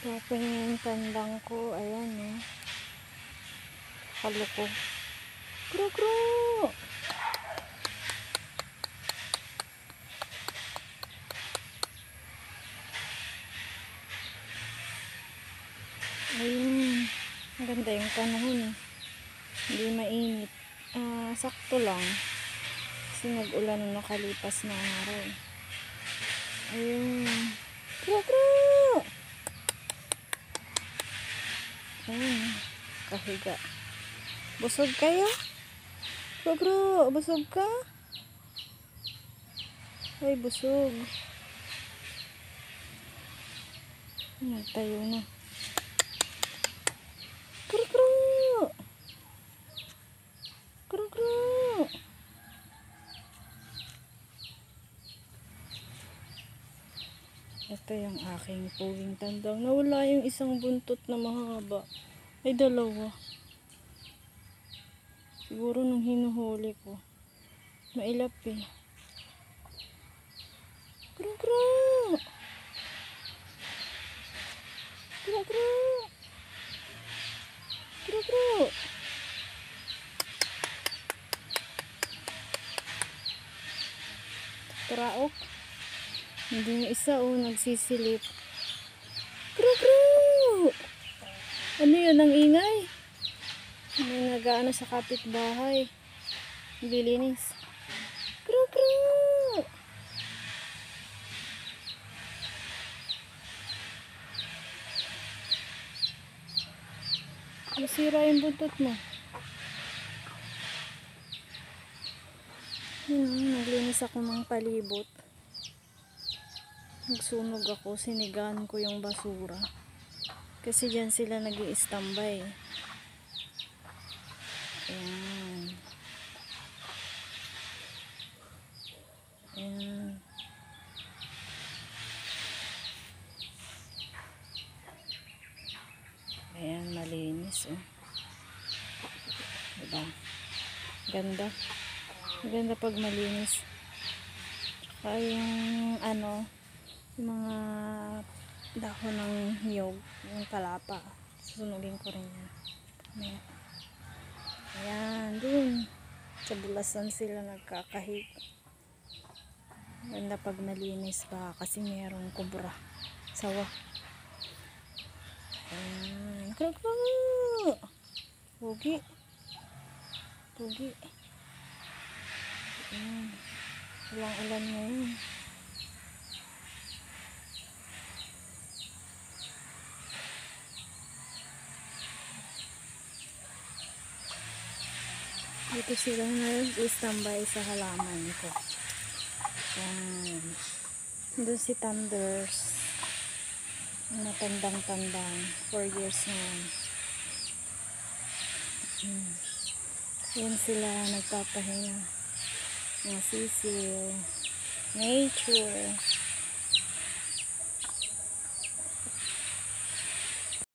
Papahinga yung tandang ko. Ayan, eh. Kaloko. Kro kro! Ayun. Maganda yung panahon, eh. Hindi mainit. Sakto lang. Kasi nag-ulan nung nakalipas na araw. Ayun. Kro kro! Ayun. Kahiga. Busog kayo? Kro kro! Busog ka? Ay, busog. Nagtayo na. Kro kro! Kro kro! Ito yung aking puging tandang. Nawala yung isang buntot na mahaba. Ay, dalawa. Siguro nung hinuhuli ko. Mailap eh. Kro kro! Kro kro! Kro kro! Traok. Hindi yung isa nagsisilip. Kro kro! Ano yun ang ingay? May nag-aano sa kapitbahay. Bilinis. Kro kro! Masira yung buntot mo. Naglinis ako ng palibot. Nagsunog ako, sinigaan ko yung basura. Kasi dyan sila nag-i-standby. Ayan. Ayan. Ayan, malinis oh. Diba? Ganda. Ganda pag malinis. Tsaka yung yung mga dahon ng niyog, yung palapa, susunugin ko rin yan. Ayan, dun sa bulasan sila nagkakahig. Ganda pag malinis pa kasi mayroong kubra, sawa. Ayan, kro-kro! Pugi. Pugi. Ayan, walang ulan ngayon. Dito sila nag-standby sa halaman ko. Ayan. Doon si Thunders. Matandang-tandang. 4 years na yan. Yan sila nagpapahinga. Mga sisil. Nature.